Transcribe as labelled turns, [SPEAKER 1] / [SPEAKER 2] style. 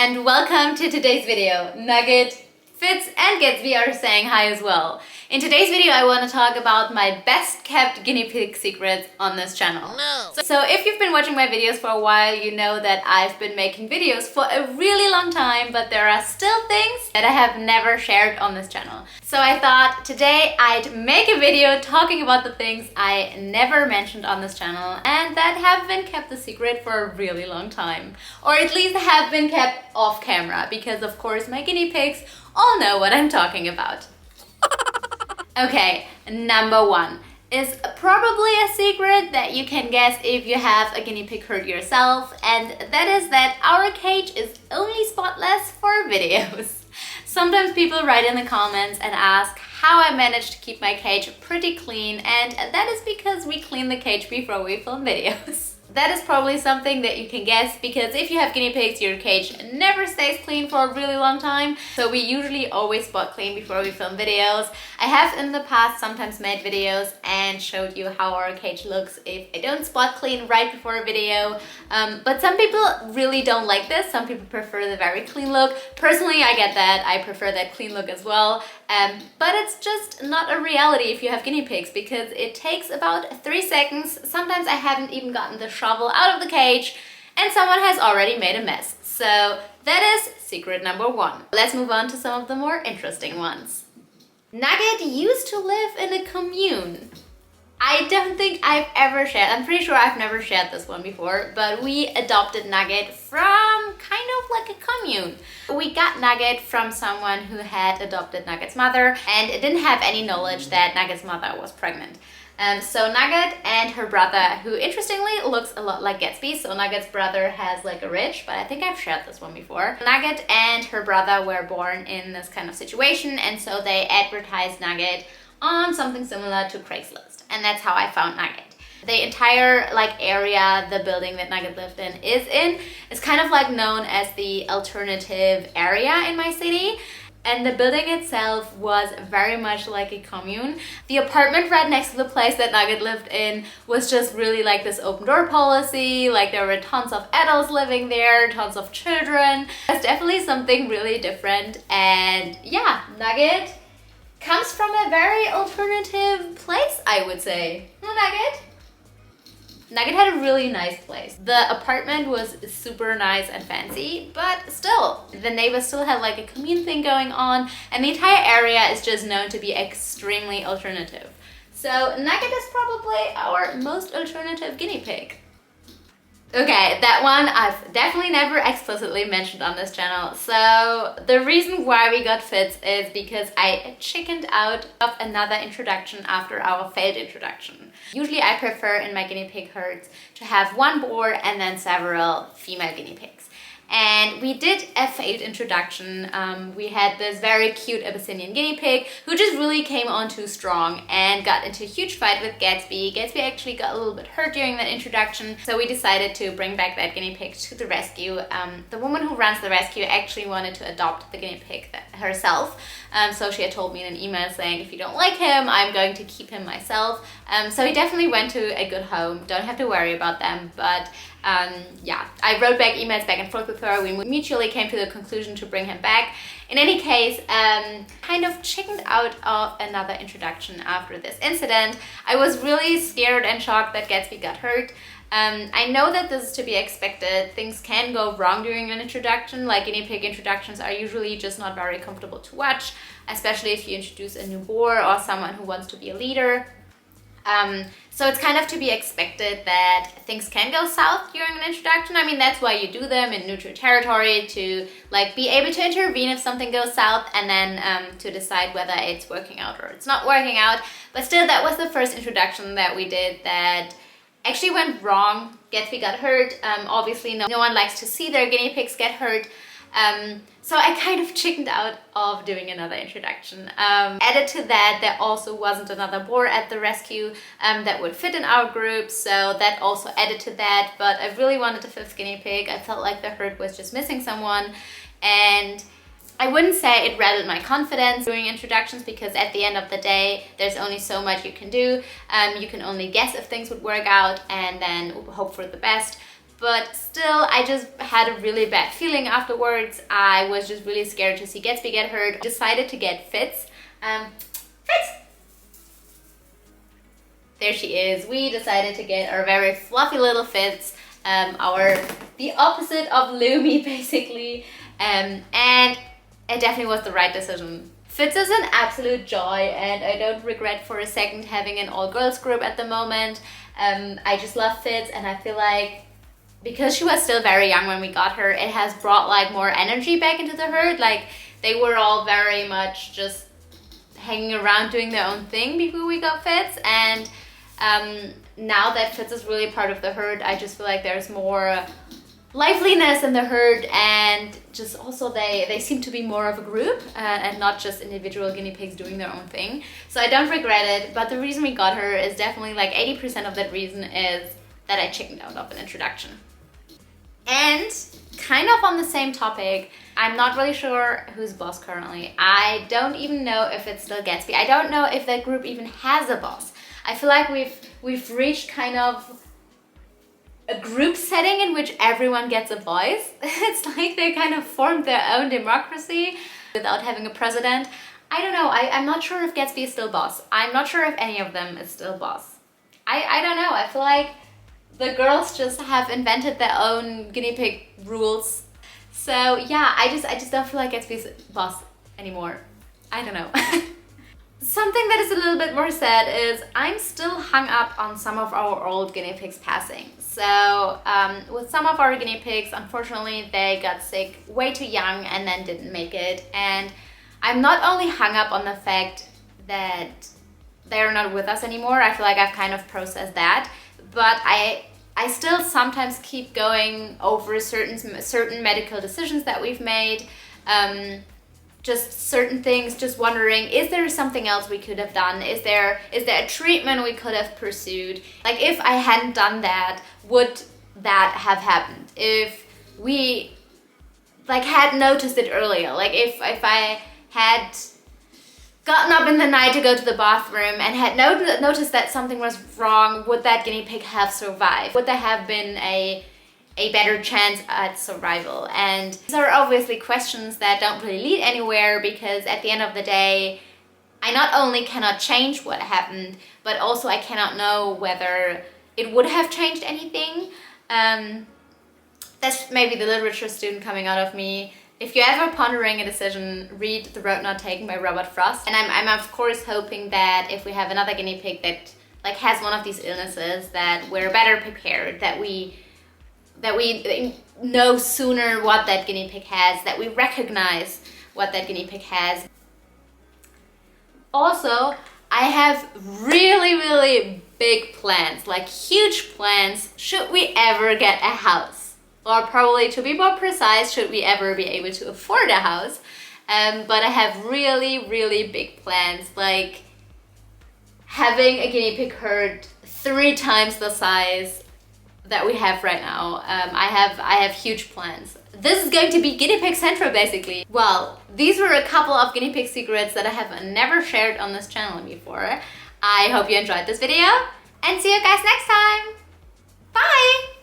[SPEAKER 1] and welcome to today's video. Nugget, Fitz and Gatsby are saying hi as well. In today's video I want to talk about my best kept guinea pig secrets on this channel. So if you've been watching my videos for a while, you know that I've been making videos for a really long time, but there are still things that I have never shared on this channel. So I thought today I'd make a video talking about the things I never mentioned on this channel and that have been kept a secret for a really long time. Or at least have been kept off camera, because of course my guinea pigs all know what I'm talking about. Okay, number one is probably a secret that you can guess if you have a guinea pig herd yourself, and that is that our cage is only spotless for videos. Sometimes people write in the comments and ask how I managed to keep my cage pretty clean, and that is because we clean the cage before we film videos. That is probably something that you can guess, because if you have guinea pigs, your cage never stays clean for a really long time. So we usually always spot clean before we film videos. I have in the past sometimes made videos and showed you how our cage looks if I don't spot clean right before a video. But some people really don't like this. Some people prefer the very clean look. Personally, I get that. I prefer that clean look as well. But it's just not a reality if you have guinea pigs, because it takes about 3 seconds. Sometimes I haven't even gotten the shovel out of the cage and someone has already made a mess. So that is secret number one. Let's move on to some of the more interesting ones. Nugget used to live in a commune. I don't think I've ever shared, I'm pretty sure I've never shared this one before, but we adopted Nugget from kind of like a commune. We got Nugget from someone who had adopted Nugget's mother and didn't have any knowledge that Nugget's mother was pregnant. So Nugget and her brother, who interestingly looks a lot like Gatsby, so Nugget's brother has like a ridge, but I think I've shared this one before. Nugget and her brother were born in this kind of situation, and so they advertised Nugget on something similar to Craigslist. And that's how I found Nugget. The entire area, the building that Nugget lived in is kind of like known as the alternative area in my city. And the building itself was very much like a commune. The apartment right next to the place that Nugget lived in was just really like this open door policy. Like there were tons of adults living there, tons of children. It's definitely something really different. And yeah, Nugget comes from a very alternative place, I would say. Nugget? Nugget had a really nice place. The apartment was super nice and fancy, but still, the neighbors still had like a commune thing going on, and the entire area is just known to be extremely alternative. So Nugget is probably our most alternative guinea pig. Okay, that one I've definitely never explicitly mentioned on this channel. So the reason why we got Fitz is because I chickened out of another introduction after our failed introduction. Usually I prefer in my guinea pig herds to have one boar and then several female guinea pigs. And we did a failed introduction. We had this very cute Abyssinian guinea pig who just really came on too strong and got into a huge fight with Gatsby. Gatsby actually got a little bit hurt during that introduction, so we decided to bring back that guinea pig to the rescue. The woman who runs the rescue actually wanted to adopt the guinea pig herself. So she had told me in an email saying, if you don't like him, I'm going to keep him myself. So he definitely went to a good home. Don't have to worry about them. But yeah, I wrote back emails back and forth with her. We mutually came to the conclusion to bring him back. In any case, kind of chickened out of another introduction after this incident. I was really scared and shocked that Gatsby got hurt. I know that this is to be expected. Things can go wrong during an introduction. Like guinea pig introductions are usually just not very comfortable to watch, especially if you introduce a new boar or someone who wants to be a leader. So it's kind of to be expected that things can go south during an introduction. I mean, that's why you do them in neutral territory, to like be able to intervene if something goes south, and then to decide whether it's working out or it's not working out. But still, that was the first introduction that we did that actually went wrong. Gatsby got hurt. Obviously, no one likes to see their guinea pigs get hurt. So I kind of chickened out of doing another introduction. Added to that, there also wasn't another boar at the rescue that would fit in our group, so that also added to that. But I really wanted a fifth guinea pig. I felt like the herd was just missing someone, and I wouldn't say it rattled my confidence doing introductions, because at the end of the day, there's only so much you can do. You can only guess if things would work out and then hope for the best. but still I just had a really bad feeling afterwards. I was just really scared to see Gatsby get hurt. Decided to get Fitz. Fitz! There she is. We decided to get our very fluffy little Fitz, the opposite of Lumi basically, and it definitely was the right decision. Fitz is an absolute joy, and I don't regret for a second having an all-girls group at the moment. I just love Fitz, and I feel like because she was still very young when we got her, it has brought like more energy back into the herd. Like they were all very much just hanging around doing their own thing before we got Fitz, and now that Fitz is really part of the herd, I just feel like there's more liveliness in the herd, and just also they seem to be more of a group and not just individual guinea pigs doing their own thing. So I don't regret it, but the reason we got her is definitely like 80% of that reason is that I chickened out of an introduction. And kind of on the same topic, I'm not really sure who's boss currently. I don't even know if it's still Gatsby. I don't know if that group even has a boss. I feel like we've reached kind of a group setting in which everyone gets a voice. It's like they kind of formed their own democracy without having a president. I don't know. I'm not sure if Gatsby is still boss. I'm not sure if any of them is still boss. I don't know. I feel like the girls just have invented their own guinea pig rules. So yeah, I just don't feel like Gatsby's boss anymore. I don't know. Something that is a little bit more sad is I'm still hung up on some of our old guinea pigs passing. So with some of our guinea pigs, unfortunately, they got sick way too young and then didn't make it. And I'm not only hung up on the fact that they're not with us anymore. I feel like I've kind of processed that, but I still sometimes keep going over certain medical decisions that we've made. Just certain things, just wondering, is there something else we could have done? Is there a treatment we could have pursued? Like if I hadn't done that, would that have happened? If we like had noticed it earlier, like if I had gotten up in the night to go to the bathroom and had noticed that something was wrong, would that guinea pig have survived? Would there have been a better chance at survival? And these are obviously questions that don't really lead anywhere, because at the end of the day, I not only cannot change what happened, but also I cannot know whether it would have changed anything. That's maybe the literature student coming out of me. If you're ever pondering a decision, read The Road Not Taken by Robert Frost. And I'm of course hoping that if we have another guinea pig that like has one of these illnesses, that we're better prepared, that we know sooner what that guinea pig has, that we recognize what that guinea pig has. Also, I have really, really big plans, like huge plans, should we ever get a house. Or probably, to be more precise, should we ever be able to afford a house. But I have really, really big plans, like having a guinea pig herd 3 times the size that we have right now. I have huge plans. This is going to be guinea pig central basically. Well, these were a couple of guinea pig secrets that I have never shared on this channel before. I hope you enjoyed this video, and see you guys next time. Bye!